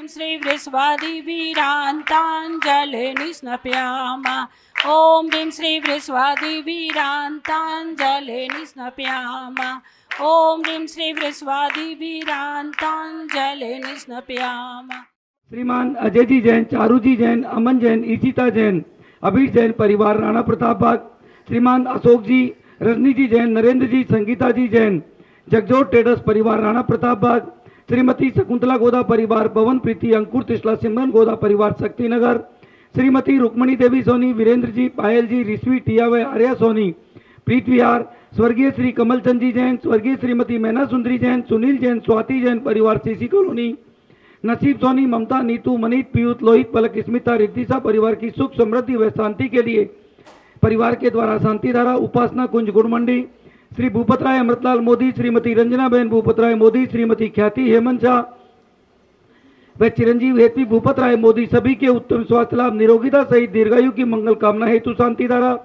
श्री वृषभादिवीरान्ताञ्जलिं स्नपयामः। ॐ ह्रीं श्री वृषभादिवीरान्ताञ्जलिं स्नपयामः। ॐ ह्रीं श्री वृषभादिवीरान्ताञ्जलिं स्नपयामः। श्रीमान अजय जी जैन, चारू जी जैन, अमन जैन, ईशिता जैन, अभीर जैन परिवार राणा प्रताप बाग। श्रीमान अशोक जी, रजनी जी जैन, नरेंद्र जी, संगीता जी जैन, जगजोत ट्रेडर्स परिवार राणा प्रताप बाग। श्रीमती शकुंतला गोदा परिवार, पवन प्रीति, अंकुर तिस्ला, सिमरन गोदा परिवार शक्तिनगर। श्रीमती रुक्मणी देवी सोनी, वीरेंद्र जी, पायल जी, ऋषि टियावे, आर्या सोनी, प्रीत विहार। स्वर्गीय श्री कमलचंद जी जैन, स्वर्गीय श्रीमती मैना सुंदरी जैन, सुनील जैन, स्वाति जैन परिवार सीसी कॉलोनी। नसीब सोनी, ममता, नीतू, मनीत, पीयूष, लोहित, पलक, स्मिता, रिद्धिसा परिवार की सुख समृद्धि व शांति के लिए परिवार के द्वारा शांति धारा उपासना कुंज गुड़ मंडी। श्री भूपत राय अमृतलाल मोदी, श्रीमती रंजना बहन भूपत राय मोदी, श्रीमती ख्याति हेमंत शाह व चिरंजीव हेतवी भूपत राय मोदी सभी के उत्तम स्वास्थ्य लाभ, निरोगिता सहित दीर्घायु की मंगल कामना हेतु शांति धारा।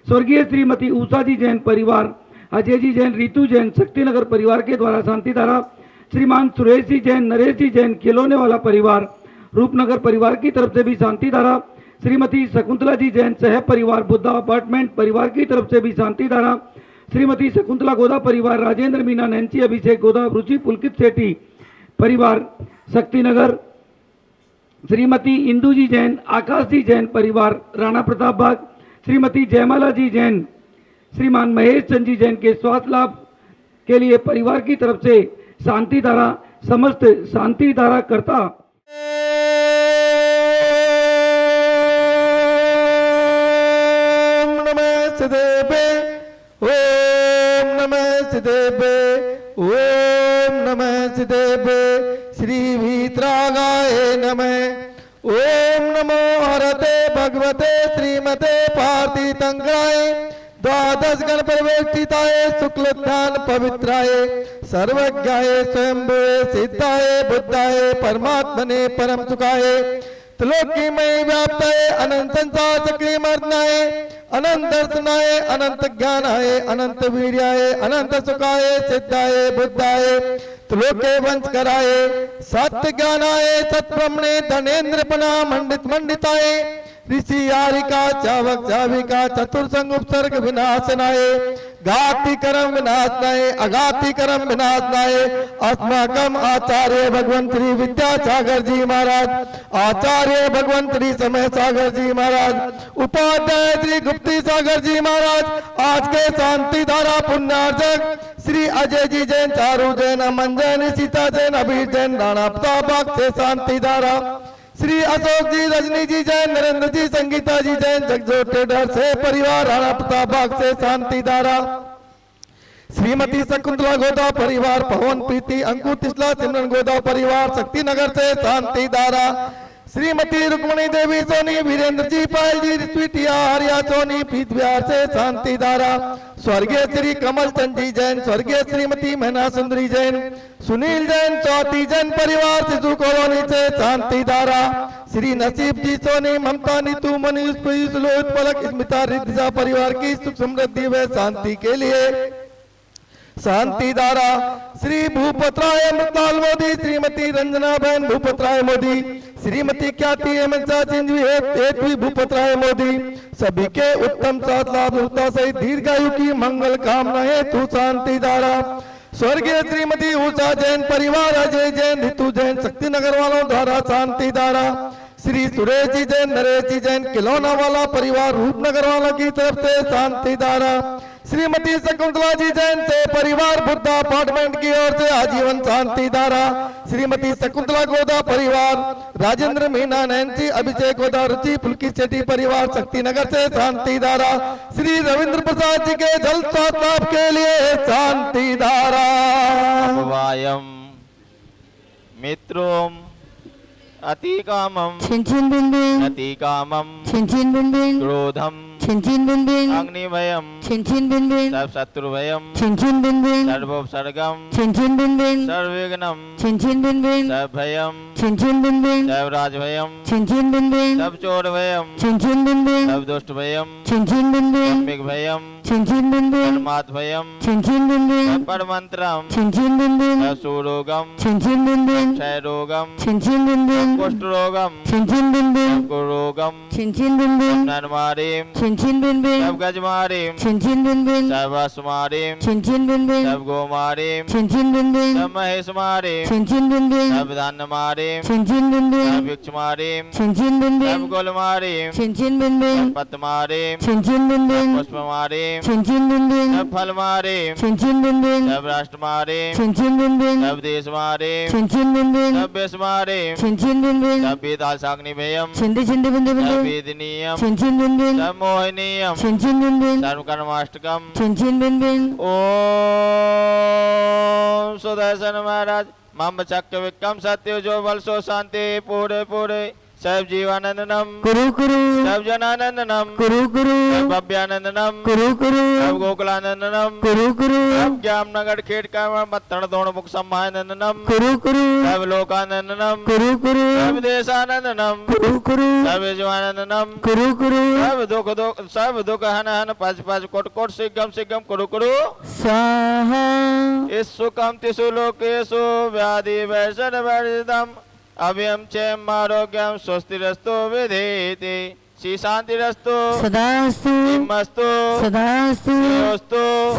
स्वर्गीय श्रीमती उषा जी जैन परिवार, अजय जी जैन, रीतू जैन, शक्तिनगर परिवार के द्वारा शांति धारा। श्रीमान सुरेश जी जैन, नरेश जी जैन, खिलौने वाला परिवार रूपनगर परिवार की तरफ से भी शांति धारा। श्रीमती शकुंतला जी जैन, सह परिवार बुद्धा अपार्टमेंट परिवार की तरफ से भी शांति धारा। श्रीमती शकुंतला गोदा परिवार, राजेंद्र, मीना, नैन्सी, अभिषेक गोदा, रुचि, पुलकित सेठी परिवार शक्तिनगर। श्रीमती इंदू जी जैन, आकाश जी जैन परिवार राणा प्रताप बाग। श्रीमती जयमाला जी जैन, श्रीमान महेश चंद जी जैन के स्वास्थ्य लाभ के लिए परिवार की तरफ से शांति धारा, समस्त शांति धारा करता। ओम नमः सिद्धेभ्य, ओम नमः सिद्धेभ्य, ओम नमः सिद्धेभ्य। श्री वीतरागाय नमः। ओम नमो हरते भगवते श्रीमते पार्थितंकराय द्वादश गण परिवेष्टिताय शुक्लध्यान पवित्राय सर्वज्ञाय स्वयंभुवे सिद्धाय बुद्धाय परमात्मने परम सुखाय त्रिलोकीमय व्याप्ताय अनंत संसार चक्री मर्दनाय अनंत दर्शनाय अनंत ज्ञानाय अनंत वीर्याय अनंत सुखाय सिद्धाय बुद्धाय त्रिलोके वंश कराय सत्य ज्ञानाय सत्ब्रह्मणे धनेन्द्रपना मंडित मंडिताय ऋषि यारिका चावक चाविका चतुर्संग उपसर्ग विनाशनाय घाति कर्म विनाशनाय अघाति कर्म विनाशनाय अस्माकम आचार्य भगवंत श्री विद्यासागर जी महाराज, आचार्य भगवंत श्री समय सागर जी महाराज, उपाध्याय श्री गुप्ती सागर जी महाराज, आज के शांति धारा पुण्यार्जक श्री अजय जी जैन, चारू जैन, अमन जैन, ईशिता जैन, अभीर जैन, राणा प्रताप बाग से शांति धारा। श्री अशोक जी, रजनी जी जैन, नरेंद्र जी, संगीता जी जैन, जगजोत ट्रेडर्स से परिवार राणा प्रताप बाग से शांति धारा। श्रीमती शकुंतला गोदा परिवार, पवन प्रीति, अंकुर तिस्ला, सिमरन गोदा परिवार शक्तिनगर से शांति धारा। श्रीमती रुक्मणी देवी सोनी, वीरेंद्र जी, पायल जी, ऋषि आर्या सोनी, प्रीत विहार से शांति धारा। स्वर्गीय श्री कमलचंद जी जैन, स्वर्गीय श्रीमती मैना सुंदरी जैन, सुनील जैन, स्वाति जैन परिवार शिशु कॉलोनी से शांति धारा। श्री नसीब जी सोनी, ममता, नीतू, मनीष, पीयूष, लोहित, पलक, स्मिता, रिद्धिसा परिवार की सुख समृद्धि व शांति के लिए शांति धारा। श्री भूपत राय अमृतलाल मोदी, श्रीमती रंजना बहन भूपत राय मोदी, श्रीमती ख्याति हेमंत शाह हेतवी भूपत राय मोदी सभी के उत्तम स्वास्थ्य लाभ सहित दीर्घायु की मंगल कामना हेतु शांति धारा। स्वर्गीय श्रीमती उषा जैन परिवार, अजय जैन, ऋतु जैन, शक्तिनगर वालों द्वारा शांति धारा। श्री सुरेश जी जैन, नरेश जी जैन, खिलौना वाला परिवार रूपनगर वालों की तरफ से शांति धारा। श्रीमती शकुंतला जी जैन से परिवार बुद्धा अपार्टमेंट की ओर से आजीवन शांति धारा। श्रीमती शकुंतला गोदा परिवार, राजेंद्र, मीना, नैन्सी, अभिषेक गोदा, रुचि, पुलकित सेठी परिवार शक्तिनगर से शांति धारा। श्री रविंद्र प्रसाद जी के जल स्वास्थ्य लाभ के लिए शांति धारा। मित्रों अतिकामं अतिकामं क्रोधं अग्निभयं सर्वशत्रुभयं सर्वोपसर्गं सर्वविघ्नं सर्वभयं सर्वराजभयं सर्वचोरभयं सर्वदुष्टभयं सम्यग्भयं परमात्मयम् परमंत्रम सूरोगम क्षयरोगम कुष्ठरोगम कुरोगम नरमारीम गजमारीम सर्वस्मारीम गोमारीम महेशमारीम धान्यमारीम भिक्षमारीम गोलमारीम पत्मारीम पुष्पमारीम फलमारीम राष्ट्रमारीम देशमारीम बेशमारीम वेदासाग्निभयम वेदनीयम मोहिनीयम सर्वकर्माष्टकम ओम सुदर्शन महाराज मम चक्र विक्रम सत्य जो बल सो शांति पूरे पूरे सब जीवानंदनम सब जनानंदनम सब भव्यानंदनम सब गोकुलानंदनम सब ज्ञाननगर खेड़ का मत्तण दोण मुख सम्मानंदनम सब लोकानंदनम सब देशानंदनम सब जीवानंदनम सब दुख हन हन पच पच कोट कोट सिगम सिगम कुरु स्वाहा इस सुखम तिसु लोकेषु व्याधि वैषण वैषितम अभयम क्षेम आरोग्यम स्वस्तिरस्तु विधेति श्री शांतिरस्तु सदास्तु मस्तु सदास्तु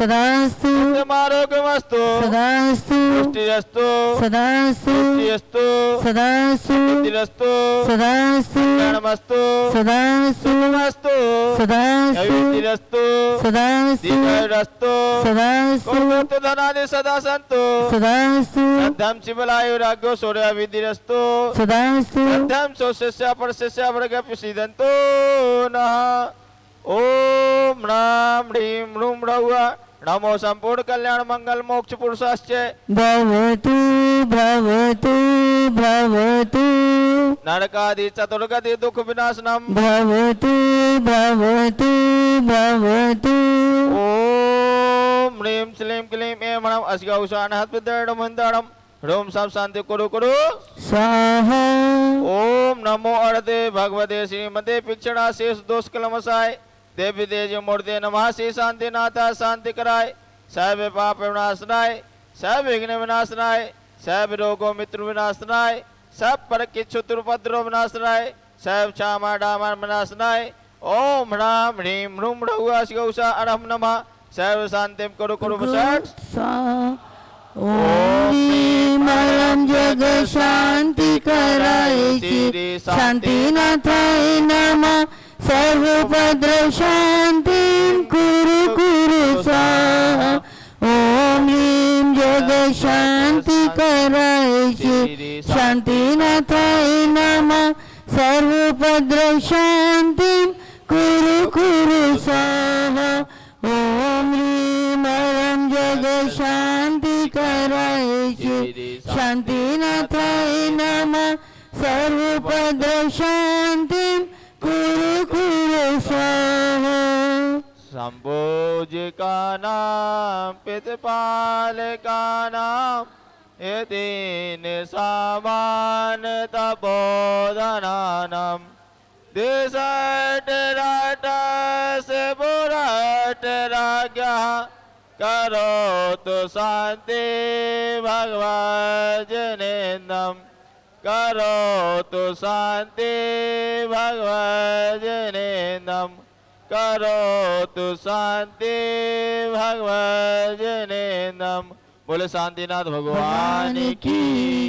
सदास्तु आरोग्यमस्तु सदास्तु पुष्टिरस्तु सदास्तु पुष्टिरस्तु सदास्तु पुष्टिरस्तु सदास्तु नमस्तु सदास्तु नमस्तु सदास्तु पुष्टिरस्तु सदास्तु दीर्घायुरस्तु सदास्तु कुर्वन्तु धनानि सदा सन्तु सदास्तु सद्धं शिवलायुराग्यो सूर्याभिधिरस्तु सदास्तु सद्धं स्वशिष्य परशिष्य वर्गे प्रसीदन्तु नः ओम राम ह्रीं ह्रूं ह्रौः नमो संपूर्ण कल्याण मंगल मोक्ष पुरुषाश्च भवतु भवतु भवतु नरकादि चतुर्गति दुख विनाशनम भवतु भवतु भवतु ओम ह्रीं श्लीं क्लीं ऐं ह्रौं अस्गौषान् हस्तविद्याडं हन्ताडं ह्रूं सब शांति कुरु स्वाहा ओम नमो अर्धे भगवते श्रीमते पिक्षणा शेष दोष कलमसाय देवी देज मूर्ति नमः श्री शांतिनाथा शांति कराय सब पाप विनाशनाय सब विघ्न विनाशनाय सब रोगों मित्र विनाशनाय सब पर किच्छुत्र उपद्रव विनाशनाय सब क्षमा डामन विनाशनाय ओम ह्रां ह्रीं ह्रूं ह्रौः अस्गौषा अरहं नमः सर्व शांतिं कुरु वसत् ओम जग शांति कराय शांतिनाथाय नमः सर्वोपद्रव शांति कुरु स्वाहा ओम ह्रीं जग शांति कराय शांतिनाथाय नमः सर्वोपद्रव शांति कुरु स्वाहा ओम ह्रीं जग शांति कराय शांतिनाथाय नमः सर्वोपद्रव शांति कुरु स्वाहा संभोजिका नाम पितपालिका नाम यतीन सामान तपोधनानाम देशट राट से बुराट राज्ञा करो तो शांति भगवजनेन्दम करो तो शांति भगवजनेन्दम करो तो शांति भगवजनेन्दम बोले शांतिनाथ भगवान की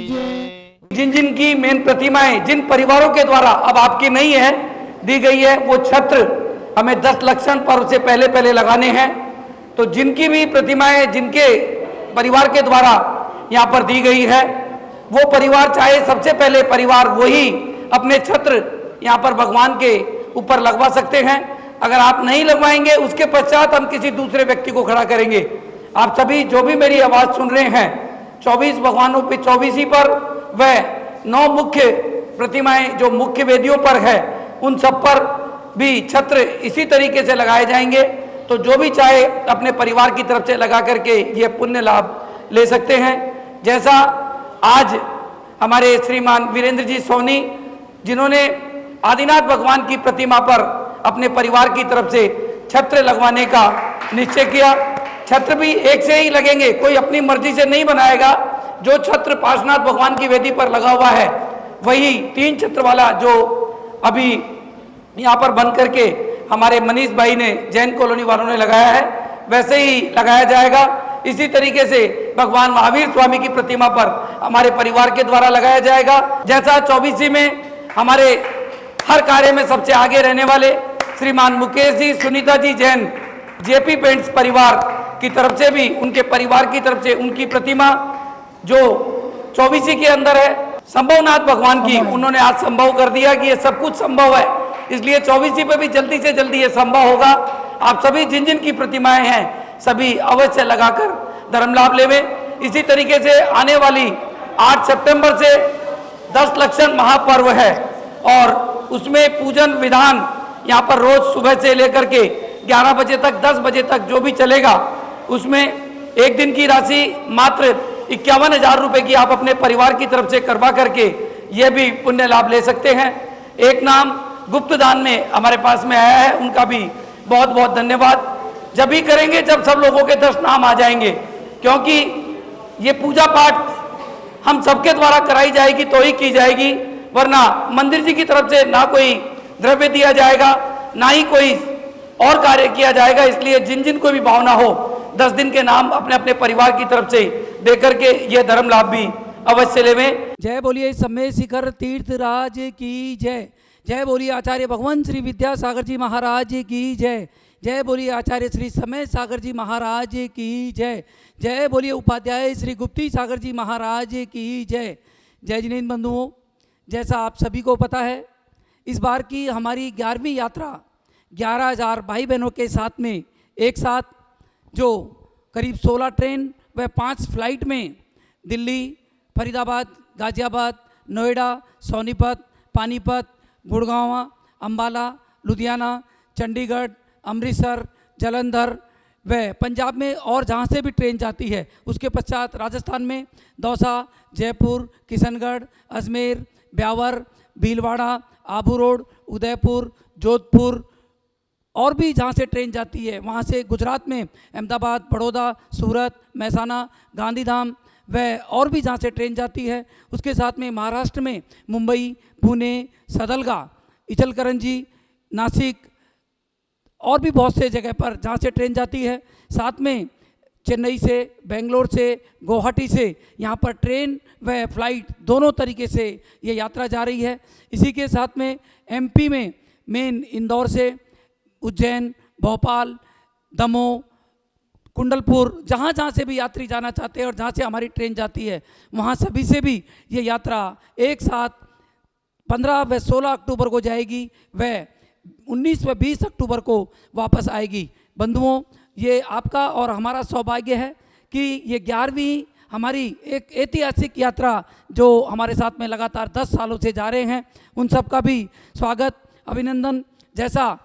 जय। जिन जिन की मेन प्रतिमाएं जिन परिवारों के द्वारा अब आपकी नहीं है दी गई है वो छत्र हमें 10 लक्षण पर्व से पहले लगाने हैं। तो जिनकी भी प्रतिमाएं जिनके परिवार के द्वारा यहाँ पर दी गई है वो परिवार चाहे सबसे पहले परिवार वही अपने छत्र यहाँ पर भगवान के ऊपर लगवा सकते हैं। अगर आप नहीं लगवाएंगे उसके पश्चात हम किसी दूसरे व्यक्ति को खड़ा करेंगे। आप सभी जो भी मेरी आवाज़ सुन रहे हैं 24 भगवानों पे 24 ही पर वह 9 मुख्य प्रतिमाएं जो मुख्य वेदियों पर है उन सब पर भी छत्र इसी तरीके से लगाए जाएंगे। तो जो भी चाहे अपने परिवार की तरफ से लगा करके ये पुण्य लाभ ले सकते हैं। जैसा आज हमारे श्रीमान वीरेंद्र जी सोनी जिन्होंने आदिनाथ भगवान की प्रतिमा पर अपने परिवार की तरफ से छत्र लगवाने का निश्चय किया। छत्र भी एक से ही लगेंगे, कोई अपनी मर्जी से नहीं बनाएगा। जो छत्र पार्श्वनाथ भगवान की वेदी पर लगा हुआ है वही 3 छत्र वाला जो अभी यहाँ पर बन करके हमारे मनीष भाई ने, जैन कॉलोनी वालों ने लगाया है, वैसे ही लगाया जाएगा। इसी तरीके से भगवान महावीर स्वामी की प्रतिमा पर हमारे परिवार के द्वारा लगाया जाएगा। जैसा 24 में हमारे हर कार्य में सबसे आगे रहने वाले श्रीमान मुकेश जी, सुनीता जी जैन, जेपी पेंट्स परिवार की तरफ से भी, उनके परिवार की तरफ से उनकी प्रतिमा जो 24 के अंदर है, संभवनाथ भगवान की, उन्होंने आज संभव कर दिया कि ये सब कुछ संभव है, इसलिए 24 पे भी जल्दी से जल्दी ये संभव होगा। आप सभी जिन जिन की प्रतिमाएं हैं सभी अवश्य लगाकर धर्म लाभ लेवें। इसी तरीके से आने वाली 8 सितंबर से 10 लक्षण महापर्व है और उसमें पूजन विधान यहाँ पर रोज सुबह से लेकर के 11 बजे तक, 10 बजे तक जो भी चलेगा, उसमें एक दिन की राशि मात्र 51,000 रुपये की आप अपने परिवार की तरफ से करवा करके ये भी पुण्य लाभ ले सकते हैं। एक नाम गुप्त दान में हमारे पास में आया है, उनका भी बहुत बहुत धन्यवाद। जब भी करेंगे जब सब लोगों के 10 नाम आ जाएंगे, क्योंकि ये पूजा पाठ हम सबके द्वारा कराई जाएगी तो ही की जाएगी, वरना मंदिर जी की तरफ से ना कोई द्रव्य दिया जाएगा, ना ही कोई और कार्य किया जाएगा। इसलिए जिन जिन को भी भावना हो 10 दिन के नाम अपने अपने परिवार की तरफ से दे करके ये धर्म लाभ भी अवश्य लेवें। जय बोलिए समय शिखर तीर्थराज की जय। जय बोलिए आचार्य भगवान श्री विद्यासागर जी महाराज की जय। जय बोलिए आचार्य श्री समय सागर जी महाराज की जय। जय बोलिए उपाध्याय श्री गुप्ती सागर जी महाराज की जय। जय जिनेन्द्र बंधुओं, जैसा आप सभी को पता है, इस बार की हमारी 11वीं यात्रा 11,000 भाई बहनों के साथ में एक साथ, जो करीब 16 ट्रेन व 5 फ्लाइट में दिल्ली, फरीदाबाद, गाजियाबाद, नोएडा, सोनीपत, पानीपत, गुड़गांव, अंबाला, लुधियाना, चंडीगढ़, अमृतसर, जालंधर व पंजाब में और जहाँ से भी ट्रेन जाती है, उसके पश्चात राजस्थान में दौसा, जयपुर, किशनगढ़, अजमेर, ब्यावर, भीलवाड़ा, आबू रोड, उदयपुर, जोधपुर और भी जहाँ से ट्रेन जाती है, वहाँ से गुजरात में अहमदाबाद, बड़ौदा, सूरत, महसाना, गांधीधाम व और भी जहाँ से ट्रेन जाती है, उसके साथ में महाराष्ट्र में मुंबई, पुणे, सदलगा, इचलकरंजी, नासिक और भी बहुत से जगह पर जहाँ से ट्रेन जाती है। साथ में चेन्नई से, बेंगलोर से, गुवाहाटी से यहाँ पर ट्रेन व फ्लाइट दोनों तरीके से ये यात्रा जा रही है। इसी के साथ में एमपी में मेन इंदौर से उज्जैन, भोपाल, दमोह, कुंडलपुर, जहाँ जहाँ से भी यात्री जाना चाहते हैं और जहाँ से हमारी ट्रेन जाती है, वहाँ सभी से भी ये यात्रा एक साथ 15 व 16 अक्टूबर को जाएगी व 19 व 20 अक्टूबर को वापस आएगी। बंधुओं, ये आपका और हमारा सौभाग्य है कि ये 11वीं हमारी एक ऐतिहासिक यात्रा जो हमारे साथ में लगातार 10 सालों से जा रहे हैं, उन सब का भी स्वागत, अभिनंदन। जैसा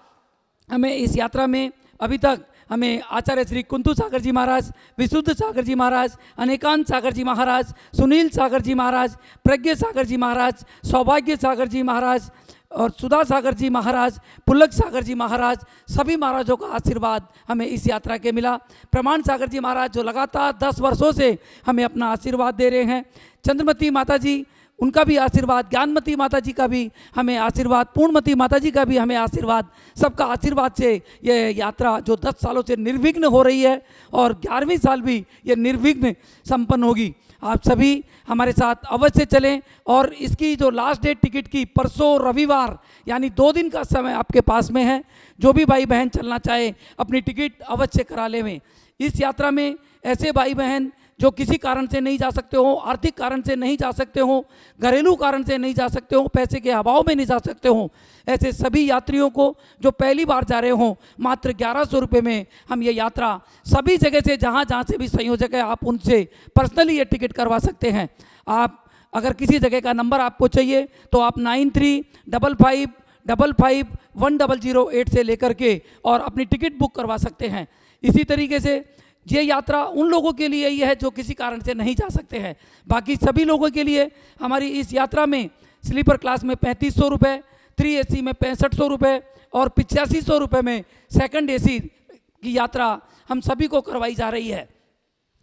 हमें इस यात्रा में अभी तक हमें आचार्य श्री कुंतु सागर जी महाराज, विशुद्ध सागर जी महाराज, अनेकांत सागर जी महाराज, सुनील सागर जी महाराज, प्रज्ञ सागर जी महाराज, सौभाग्य सागर जी महाराज और सुधा सागर जी महाराज, पुलक सागर जी महाराज, सभी महाराजों का आशीर्वाद हमें इस यात्रा के मिला। प्रमाण सागर जी महाराज जो लगातार 10 वर्षों से हमें अपना आशीर्वाद दे रहे हैं, चंद्रमती माता जी, उनका भी आशीर्वाद, ज्ञानमती माता जी का भी हमें आशीर्वाद, पूर्णमती माता जी का भी हमें आशीर्वाद, सबका आशीर्वाद से ये यात्रा जो 10 सालों से निर्विघ्न हो रही है और 11वीं साल भी ये निर्विघ्न संपन्न होगी। आप सभी हमारे साथ अवश्य चलें और इसकी जो लास्ट डेट टिकट की परसों रविवार यानी 2 दिन का समय आपके पास में है। जो भी भाई बहन चलना चाहे अपनी टिकट अवश्य करा लें। इस यात्रा में ऐसे भाई बहन जो किसी कारण से नहीं जा सकते हो, आर्थिक कारण से नहीं जा सकते हो, घरेलू कारण से नहीं जा सकते हो, पैसे के अभाव में नहीं जा सकते हो, ऐसे सभी यात्रियों को जो पहली बार जा रहे हो, मात्र 1100 रुपये में हम ये यात्रा सभी जगह से जहाँ से भी संयोजक है आप उनसे पर्सनली ये टिकट करवा सकते हैं। आप अगर किसी जगह का नंबर आपको चाहिए तो आप 9355551008 से लेकर के और अपनी टिकट बुक करवा सकते हैं। इसी तरीके से ये यात्रा उन लोगों के लिए ही है जो किसी कारण से नहीं जा सकते हैं। बाकी सभी लोगों के लिए हमारी इस यात्रा में स्लीपर क्लास में 3500 रुपये, 3 AC में 6500 रुपये और 8500 रुपये में सेकंड AC की यात्रा हम सभी को करवाई जा रही है।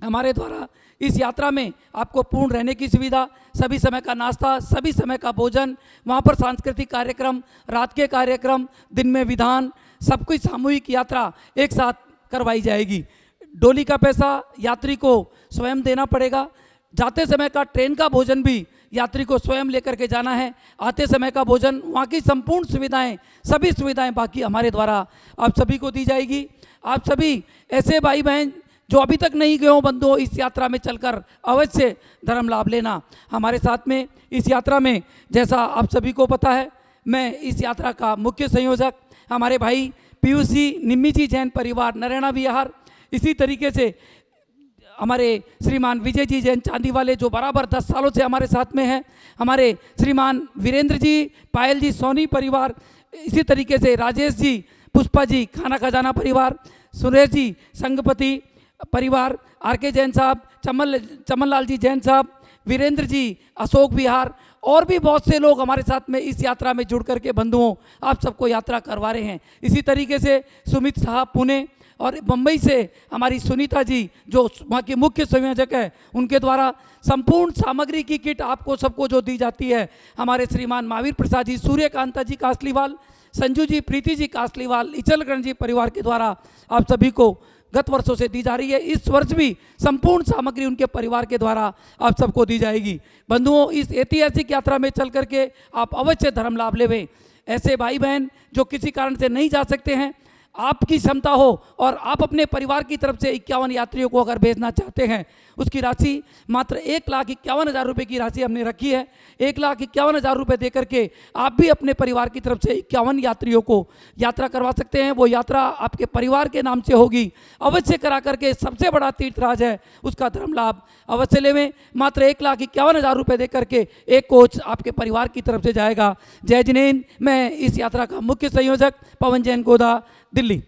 हमारे द्वारा इस यात्रा में आपको पूर्ण रहने की सुविधा, सभी समय का नाश्ता, सभी समय का भोजन, वहाँ पर सांस्कृतिक कार्यक्रम, रात के कार्यक्रम, दिन में विधान, सब कुछ सामूहिक यात्रा एक साथ करवाई जाएगी। डोली का पैसा यात्री को स्वयं देना पड़ेगा। जाते समय का ट्रेन का भोजन भी यात्री को स्वयं लेकर के जाना है। आते समय का भोजन, वहाँ की संपूर्ण सुविधाएं, सभी सुविधाएं बाकी हमारे द्वारा आप सभी को दी जाएगी। आप सभी ऐसे भाई बहन जो अभी तक नहीं गए हो बंधुओं, इस यात्रा में चलकर अवश्य धर्म लाभ लेना। हमारे साथ में इस यात्रा में, जैसा आप सभी को पता है, मैं इस यात्रा का मुख्य संयोजक हमारे भाई पीयूष जी, निम्मी जी जैन परिवार नरैना विहार, इसी तरीके से हमारे श्रीमान विजय जी जैन चांदी वाले जो बराबर 10 सालों से हमारे साथ में हैं, हमारे श्रीमान वीरेंद्र जी, पायल जी सोनी परिवार, इसी तरीके से राजेश जी, पुष्पा जी खाना खजाना परिवार, सुरेश जी संगपति परिवार, आर.के. जैन साहब, चमन लाल जी जैन साहब, वीरेंद्र जी अशोक विहार, और भी बहुत से लोग हमारे साथ में इस यात्रा में जुड़ करके बंधुओं आप सबको यात्रा करवा रहे हैं। इसी तरीके से सुमित साहब पुणे और मुंबई से हमारी सुनीता जी जो वहाँ की मुख्य संयोजक है, उनके द्वारा संपूर्ण सामग्री की किट आपको सबको जो दी जाती है, हमारे श्रीमान महावीर प्रसाद जी, सूर्यकांता जी कासलीवाल, संजू जी, प्रीति जी कासलीवाल, इचलकरण जी परिवार के द्वारा आप सभी को गत वर्षों से दी जा रही है। इस वर्ष भी संपूर्ण सामग्री उनके परिवार के द्वारा आप सबको दी जाएगी। बंधुओं, इस ऐतिहासिक यात्रा में चल करके आप अवश्य धर्म लाभ लेवें। ऐसे भाई बहन जो किसी कारण से नहीं जा सकते हैं, आपकी क्षमता हो और आप अपने परिवार की तरफ से 51 यात्रियों को अगर भेजना चाहते हैं, उसकी राशि मात्र 1,51,000 रुपये की राशि हमने रखी है। 1,51,000 रुपये दे करके आप भी अपने परिवार की तरफ से 51 यात्रियों को यात्रा करवा सकते हैं। वो यात्रा आपके परिवार के नाम से होगी। अवश्य करा करके, सबसे बड़ा तीर्थराज है, उसका धर्म लाभ अवश्य लेवें। मात्र 1,51,000 रुपये दे करके एक कोच आपके परिवार की तरफ से जाएगा। जय जिनेन्द्र। मैं इस यात्रा का मुख्य संयोजक पवन जैन गोदा, दिल्ली।